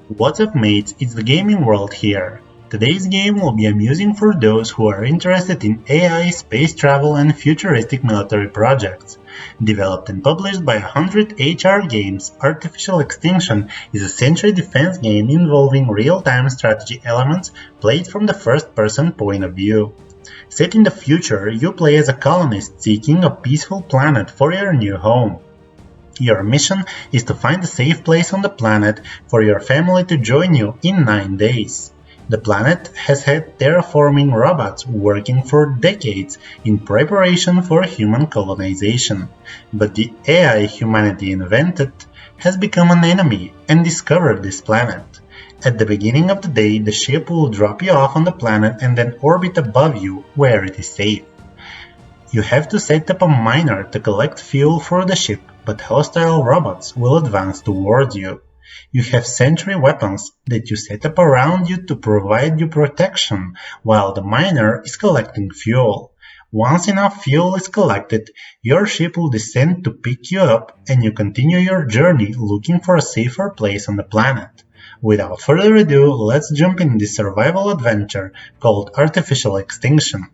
What's up mates, it's the gaming world here. Today's game will be amusing for those who are interested in AI, space travel and futuristic military projects. Developed and published by 100 HR Games, Artificial Extinction is a century defense game involving real-time strategy elements played from the first-person point of view. Set in the future, you play as a colonist seeking a peaceful planet for your new home. Your mission is to find a safe place on the planet for your family to join you in 9 days. The planet has had terra-forming robots working for decades in preparation for human colonization, but the AI humanity invented has become an enemy and discovered this planet. At the beginning of the day, the ship will drop you off on the planet and then orbit above you where it is safe. You have to set up a miner to collect fuel for the ship, but hostile robots will advance towards you. You have sentry weapons that you set up around you to provide you protection, while the miner is collecting fuel. Once enough fuel is collected, your ship will descend to pick you up and you continue your journey looking for a safer place on the planet. Without further ado, let's jump in this survival adventure called Artificial Extinction.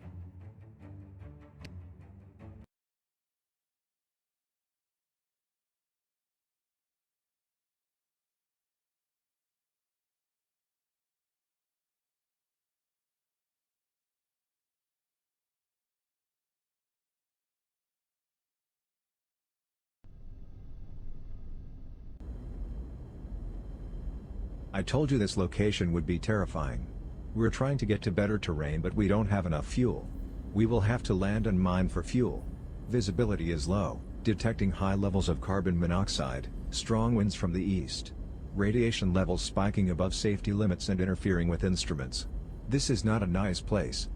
I told you this location would be terrifying. We're trying to get to better terrain but we don't have enough fuel. We will have to land and mine for fuel. Visibility is low, detecting high levels of carbon monoxide, strong winds from the east. Radiation levels spiking above safety limits and interfering with instruments. This is not a nice place.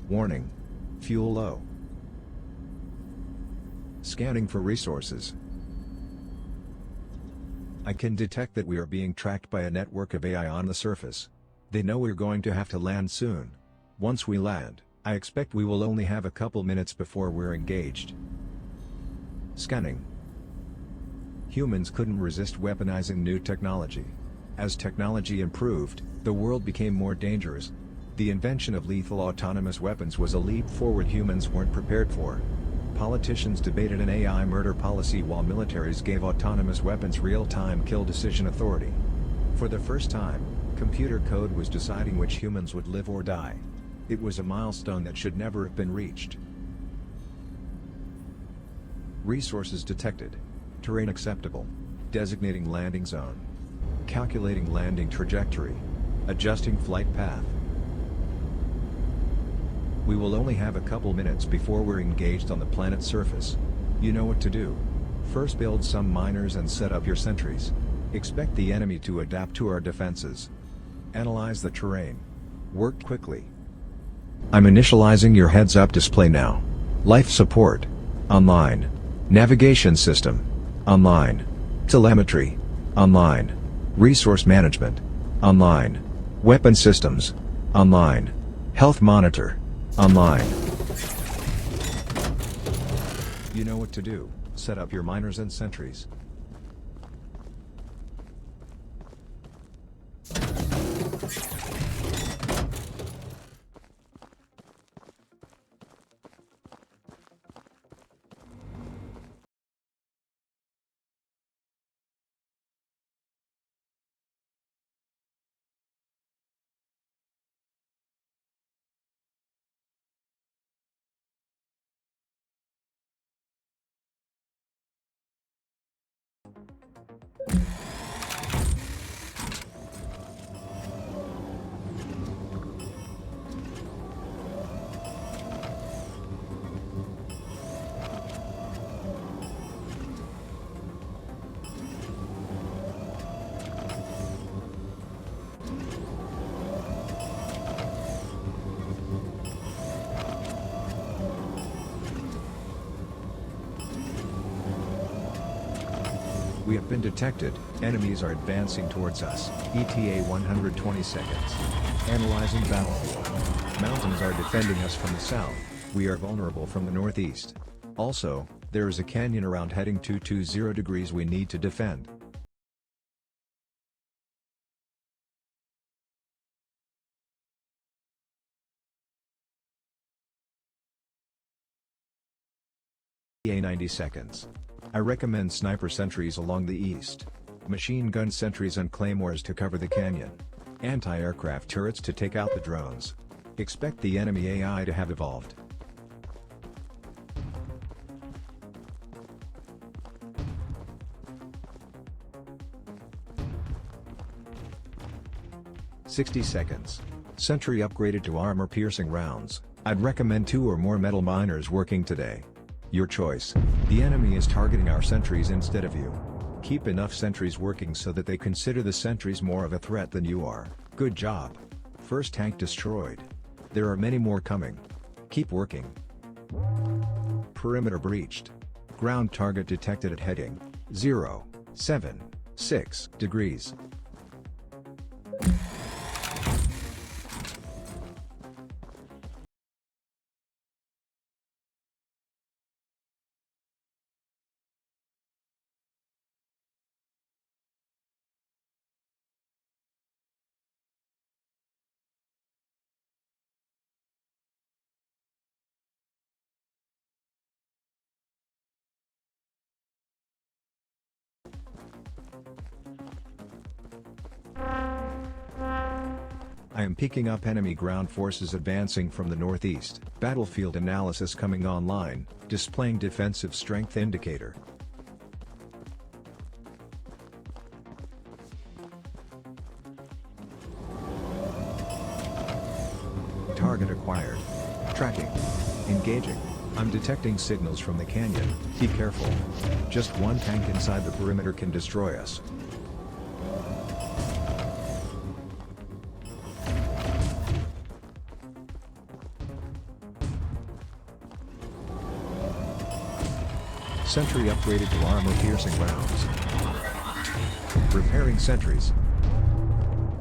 Warning. Fuel low. Scanning for resources. I can detect that we are being tracked by a network of AI on the surface. They know we're going to have to land soon. Once we land, I expect we will only have a couple minutes before we're engaged. Scanning. Humans couldn't resist weaponizing new technology. As technology improved, the world became more dangerous. The invention of lethal autonomous weapons was a leap forward humans weren't prepared for. Politicians debated an AI murder policy while militaries gave autonomous weapons real-time kill decision authority. For the first time, computer code was deciding which humans would live or die. It was a milestone that should never have been reached. Resources detected. Terrain acceptable. Designating landing zone. Calculating landing trajectory. Adjusting flight path. We will only have a couple minutes before we're engaged on the planet's surface. You know what to do. First build some miners and set up your sentries. Expect the enemy to adapt to our defenses. Analyze the terrain. Work quickly. I'm initializing your heads-up display now. Life support. Online. Navigation system. Online. Telemetry. Online. Resource management. Online. Weapon systems. Online. Health monitor. Online. You know what to do. Set up your miners and sentries. We have been detected. Enemies are advancing towards us. ETA 120 seconds. Analyzing battlefield. Mountains are defending us from the south. We are vulnerable from the northeast. Also, There is a canyon around heading 220 degrees we need to defend. A 90 seconds. I recommend sniper sentries along the east. Machine gun sentries and claymores to cover the canyon. Anti-aircraft turrets to take out the drones. Expect the enemy AI to have evolved. "60 seconds. Sentry upgraded to armor-piercing rounds. I'd recommend 2 or more metal miners working today. Your choice. The enemy is targeting our sentries instead of you. Keep enough sentries working so that they consider the sentries more of a threat than you are. Good job. First tank destroyed. There are many more coming. Keep working." Perimeter breached. Ground target detected at heading 076 degrees. I am picking up enemy ground forces advancing from the northeast. Battlefield analysis coming online, displaying defensive strength indicator. Target acquired. Tracking. Engaging. I'm detecting signals from the canyon. Be careful. Just one tank inside the perimeter can destroy us. Sentry upgraded to armor-piercing rounds. Repairing sentries.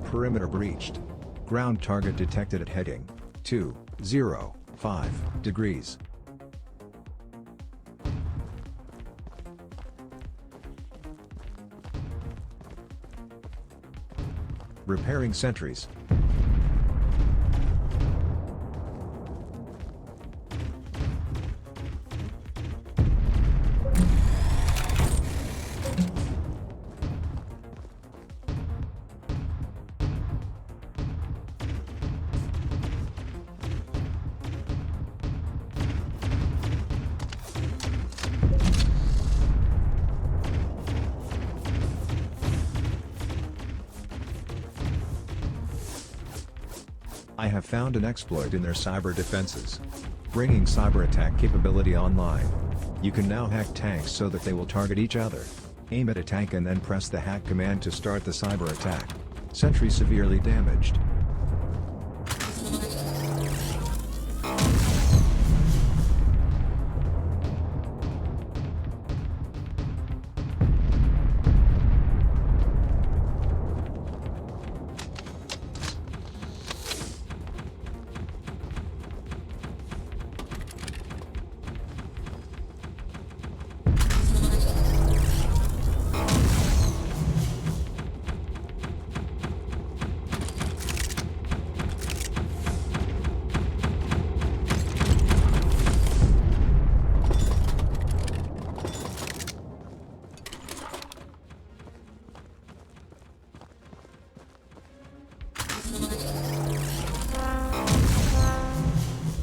Perimeter breached. Ground target detected at heading 205 degrees. Repairing sentries. I have found an exploit in their cyber defenses. Bringing cyber attack capability online. You can now hack tanks so that they will target each other. Aim at a tank and then press the hack command to start the cyber attack. Sentry severely damaged.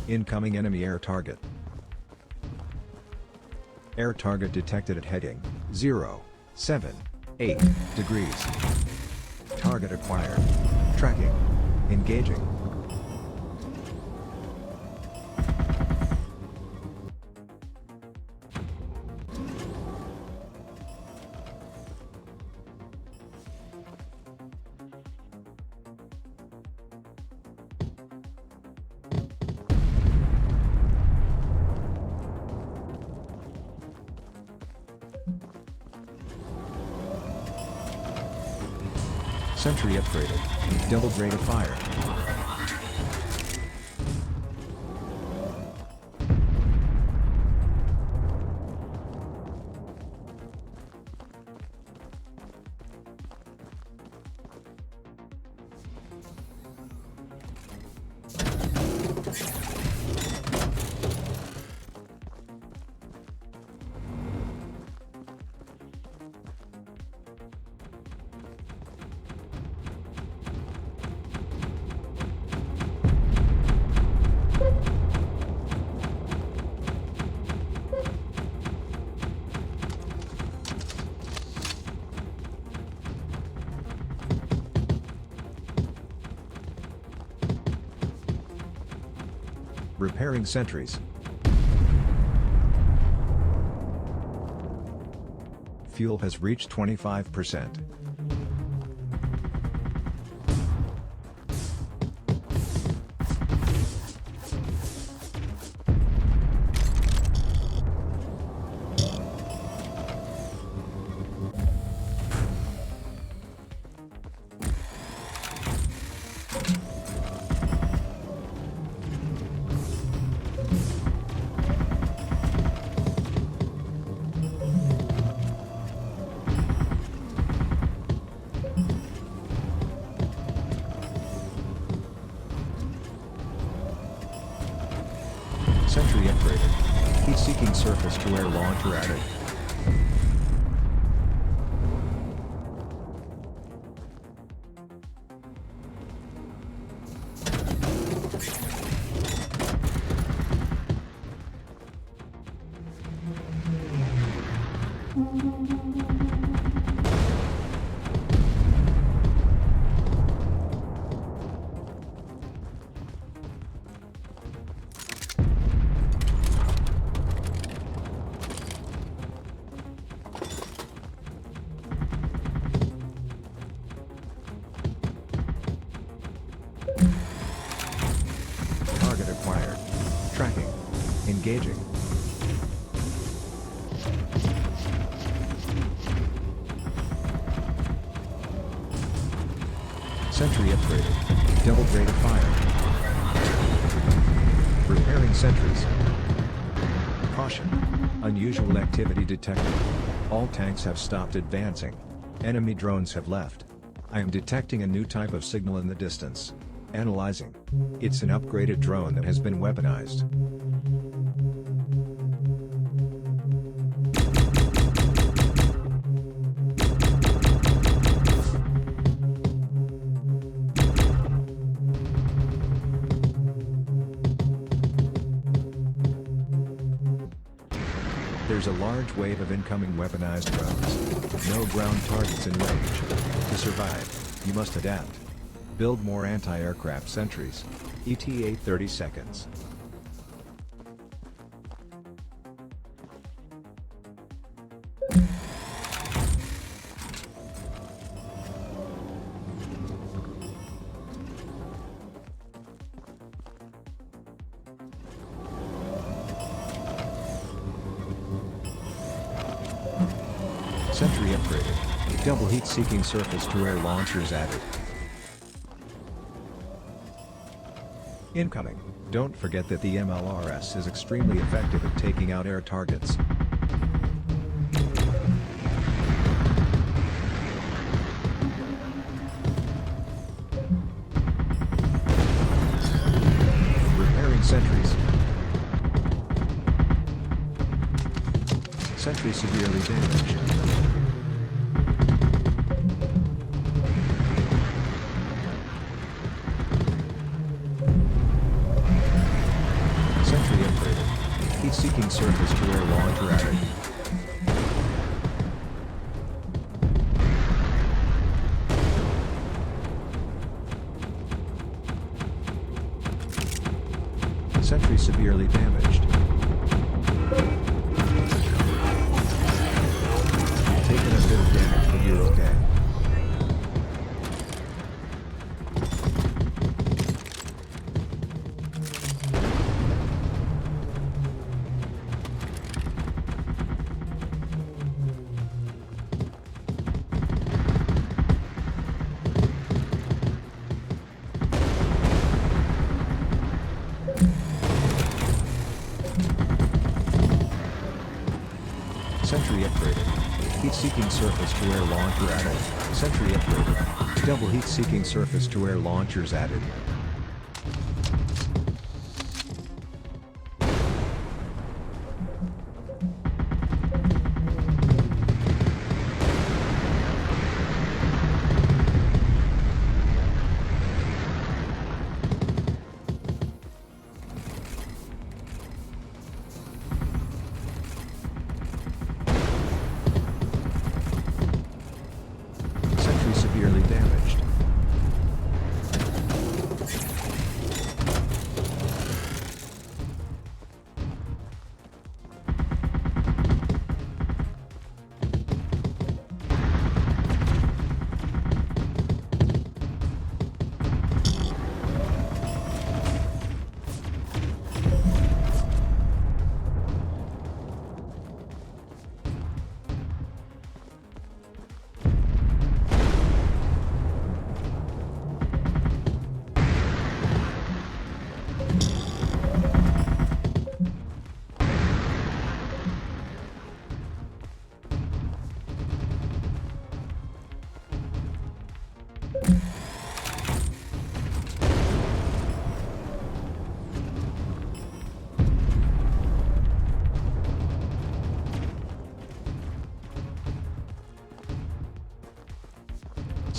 Incoming enemy air target. Air target detected at heading 078 degrees. Target acquired. Tracking. Engaging. Sentry upgraded. Doubled rate of fire. Repairing sentries. Fuel has reached 25%. Sentry upgraded. Heat-seeking surface-to-air launcher added. Target acquired. Tracking. Engaging. Sentry upgraded. Double rate of fire. Repairing sentries. Caution. Unusual activity detected. All tanks have stopped advancing. Enemy drones have left. I am detecting a new type of signal in the distance. Analyzing. It's an upgraded drone that has been weaponized. There's a large wave of incoming weaponized drones. No ground targets in range. To survive, you must adapt. Build more anti-aircraft sentries. ETA 30 seconds. Sentry upgraded. Double heat-seeking surface-to-air launchers added. Incoming. Don't forget that the MLRS is extremely effective at taking out air targets. Repairing sentries. Sentry severely damaged. Sentry upgraded. Heat-seeking surface-to-air launcher added. Sentry severely damaged. You've taken a bit of damage, but you're okay. Sentry upgraded. Heat-seeking surface-to-air launcher added. Sentry upgraded. Double heat-seeking surface-to-air launchers added. Severely damaged.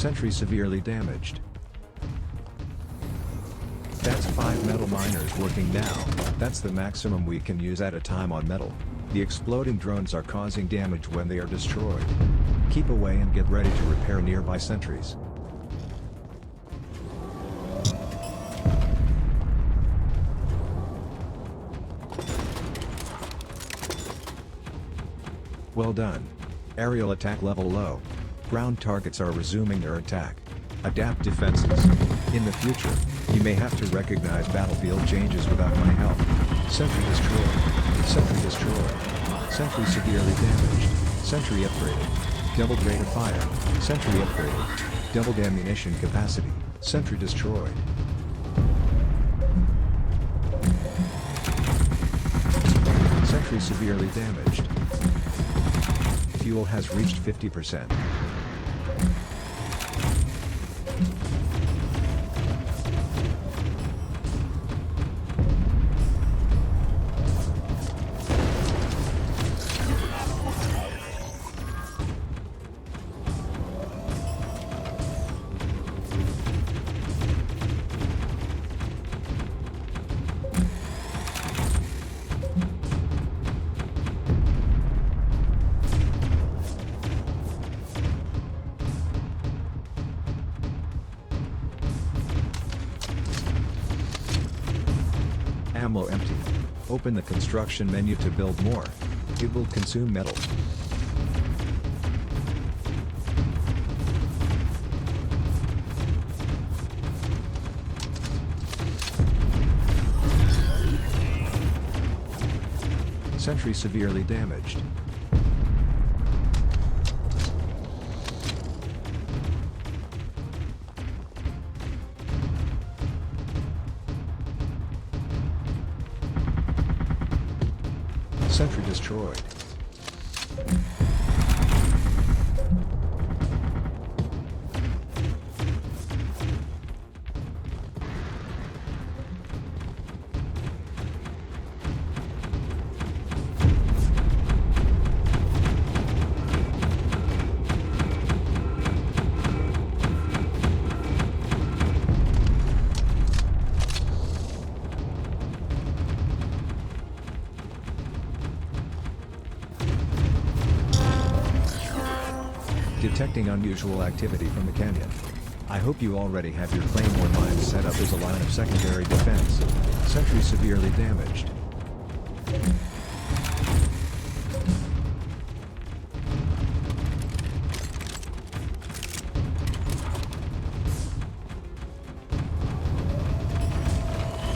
Sentry severely damaged. That's 5 metal miners working now. That's the maximum we can use at a time on metal. The exploding drones are causing damage when they are destroyed. Keep away and get ready to repair nearby sentries. Well done. Aerial attack level low. Ground targets are resuming their attack. Adapt defenses. In the future, you may have to recognize battlefield changes without my help. Sentry destroyed. Sentry destroyed. Sentry severely damaged. Sentry upgraded. Doubled rate of fire. Sentry upgraded. Doubled ammunition capacity. Sentry destroyed. Sentry severely damaged. Fuel has reached 50%. Ammo empty. Open the construction menu to build more. It will consume metal. Sentry severely damaged. Sentry destroyed. Detecting unusual activity from the canyon. I hope you already have your claymore mines set up as a line of secondary defense. Sentry severely damaged.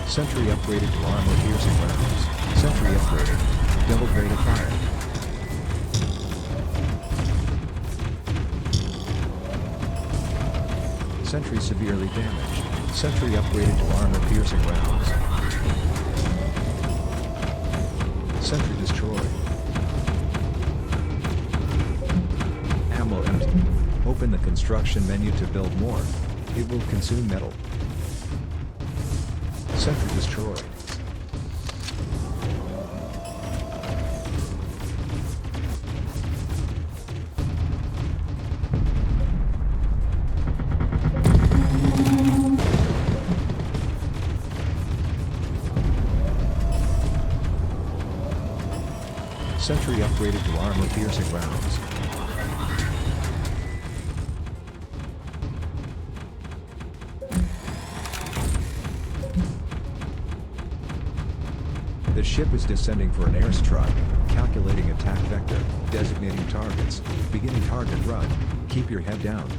Sentry upgraded to armor-piercing rounds. Sentry upgraded. Double rate of fire. Sentry severely damaged. Sentry upgraded to armor-piercing rounds. Sentry destroyed. Ammo empty. Open the construction menu to build more. It will consume metal. Sentry destroyed. Sentry upgraded to armor-piercing rounds. The ship is descending for an airstrike, calculating attack vector, designating targets, beginning target run. Keep your head down.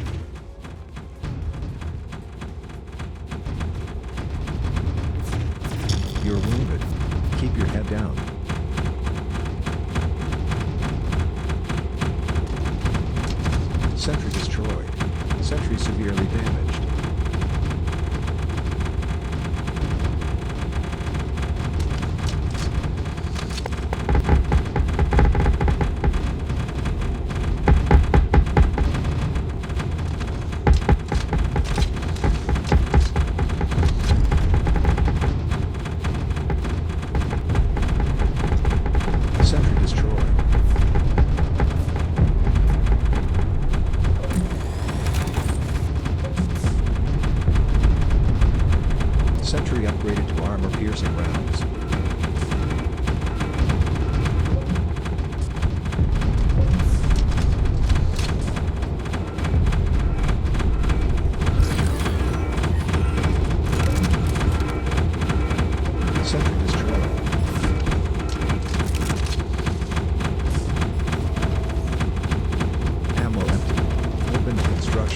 You're wounded. Keep your head down. Sentry destroyed. Sentry severely damaged. Sentry destroyed.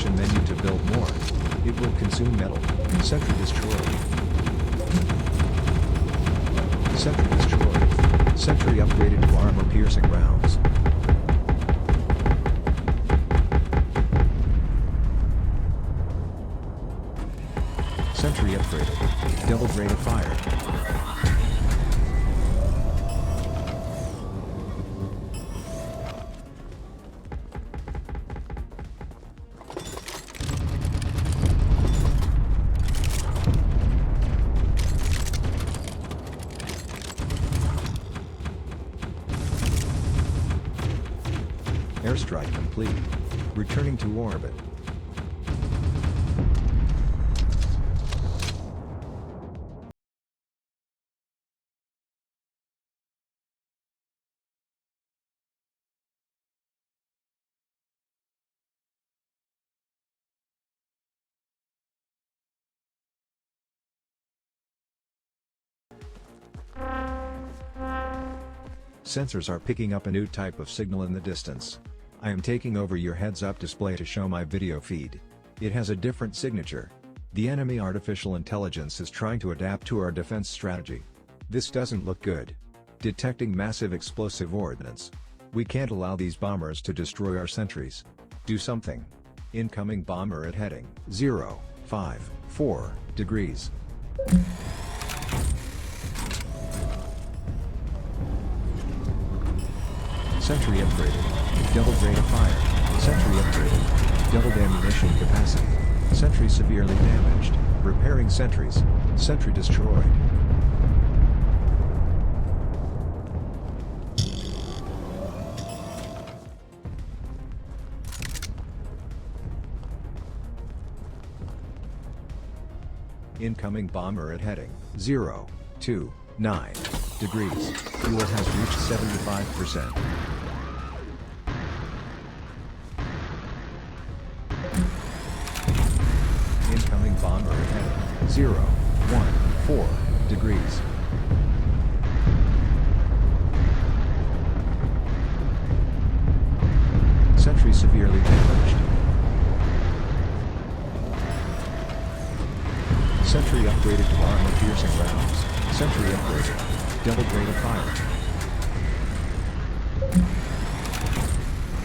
ammunition menu to build more. It will consume metal. Sentry destroyed. Sentry destroyed. Sentry upgraded to armor-piercing rounds. Sentry upgraded. Double rate of fire. Airstrike complete. Returning to orbit. Sensors are picking up a new type of signal in the distance. I am taking over your heads-up display to show my video feed. It has a different signature. The enemy artificial intelligence is trying to adapt to our defense strategy. This doesn't look good. Detecting massive explosive ordnance. We can't allow these bombers to destroy our sentries. Do something. Incoming bomber at heading 054 degrees. Sentry upgraded. Double rate of fire. Sentry upgraded. Doubled ammunition capacity. Sentry severely damaged. Repairing sentries. Sentry destroyed. Incoming bomber at heading 029 degrees. Fuel has reached 75%. Incoming bomber at heading 014 degrees. Sentry severely damaged. Sentry upgraded to armor-piercing rounds. Sentry upgraded. Double rate of fire.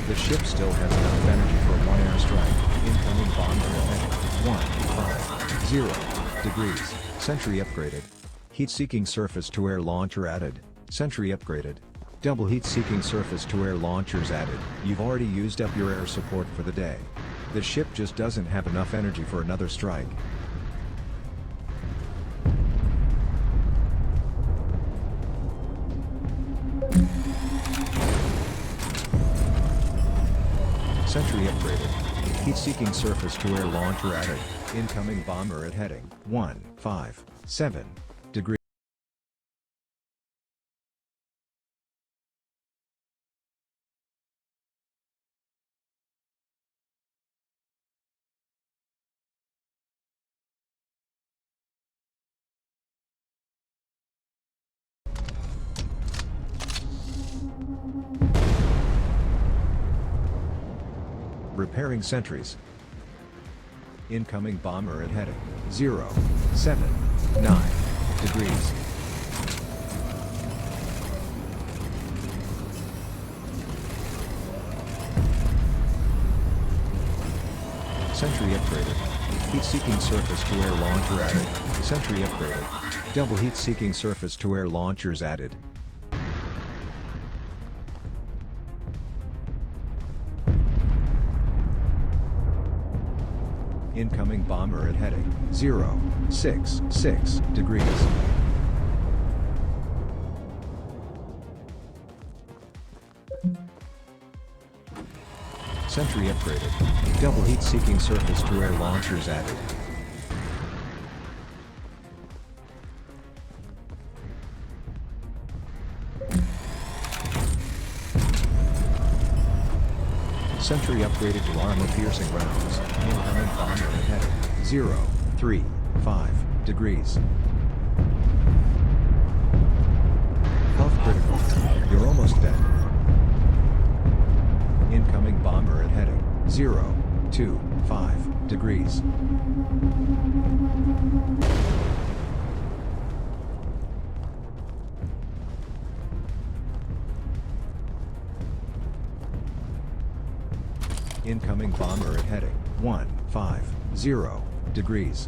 The ship still has enough energy for one airstrike. Incoming bomber at 150 degrees. Sentry upgraded. Heat-seeking surface-to-air launcher added. Sentry upgraded. Double heat-seeking surface-to-air launchers added. You've already used up your air support for the day. The ship just doesn't have enough energy for another strike. Sentry upgraded. Heat-seeking surface-to-air launcher added. Incoming bomber at heading 157 degrees. Repairing sentries. Incoming bomber at heading 079 degrees. Sentry upgraded. Heat-seeking surface-to-air launcher added. Sentry upgraded. Double heat-seeking surface-to-air launchers added. Incoming bomber at heading 066 degrees. Sentry upgraded. Double heat-seeking surface-to-air launchers added. Sentry upgraded to armor-piercing rounds. Incoming bomber at heading 035 degrees. Health critical. You're almost dead. Incoming bomber at heading 7.25 degrees. Incoming bomber at heading 150 degrees.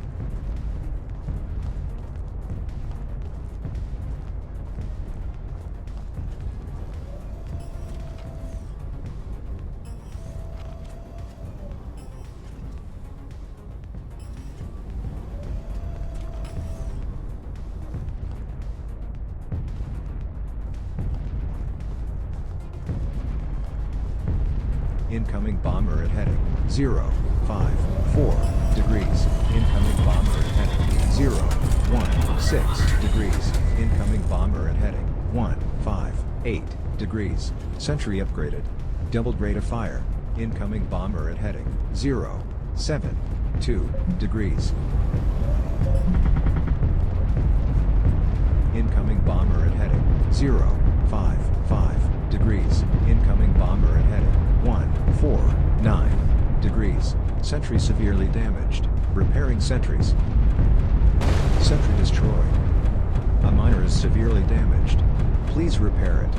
Incoming bomber at heading 054 degrees. Incoming bomber at heading 016 degrees. Incoming bomber at heading 158 degrees. Sentry upgraded. Doubled rate of fire. Incoming bomber at heading 072 degrees. Incoming bomber at heading 055 degrees. Incoming bomber at heading 149 degrees. Sentry severely damaged. Repairing sentries. Sentry destroyed. A miner is severely damaged. Please repair it.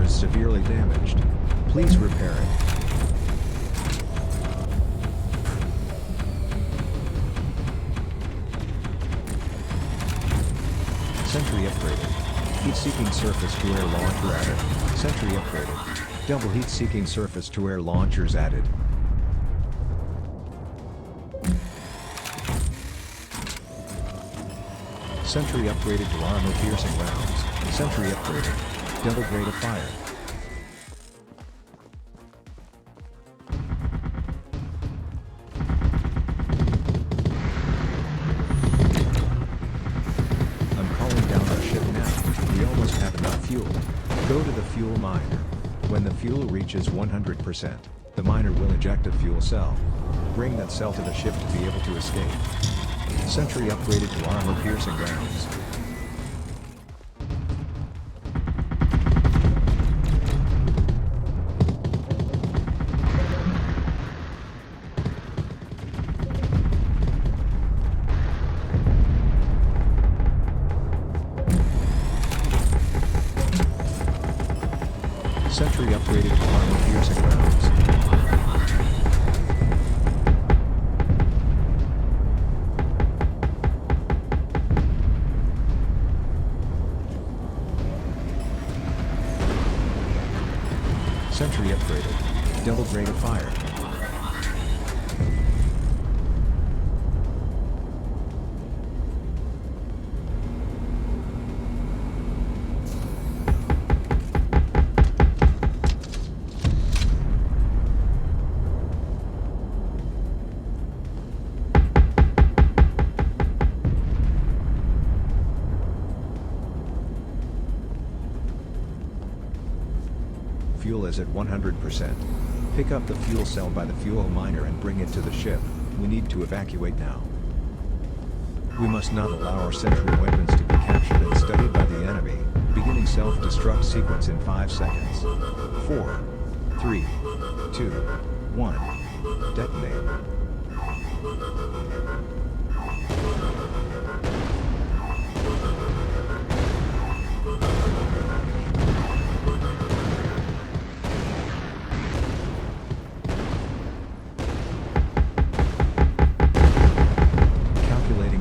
Severely damaged. Please repair it. Sentry upgraded. Heat-seeking surface-to-air launcher added. Sentry upgraded. Double heat-seeking surface-to-air launchers added. Sentry upgraded to armor-piercing rounds. Sentry upgraded. Double rate of fire. I'm calling down our ship now. We almost have enough fuel. Go to the fuel miner. When the fuel reaches 100%, the miner will eject a fuel cell. Bring that cell to the ship to be able to escape. Sentry upgraded to armor-piercing rounds. Sentry upgraded to armor-piercing rounds. Sentry upgraded. Double rate of fire. Fuel is at 100%. Pick up the fuel cell by the fuel miner and bring it to the ship. We need to evacuate now. We must not allow our sentry weapons to be captured and studied by the enemy. Beginning self-destruct sequence in 5 seconds. 4, 3, 2, 1. Detonate.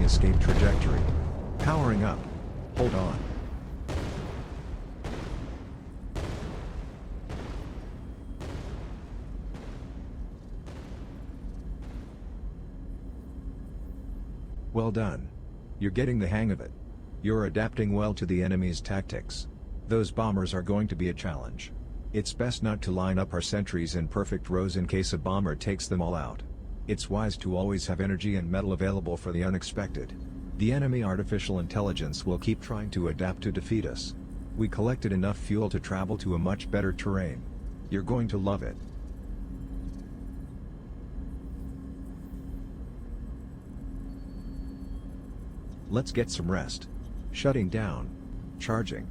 Escape trajectory. Powering up. Hold on. Well done. You're getting the hang of it. You're adapting well to the enemy's tactics. Those bombers are going to be a challenge. It's best not to line up our sentries in perfect rows in case a bomber takes them all out. It's wise to always have energy and metal available for the unexpected. The enemy artificial intelligence will keep trying to adapt to defeat us. We collected enough fuel to travel to a much better terrain. You're going to love it. Let's get some rest. Shutting down. Charging.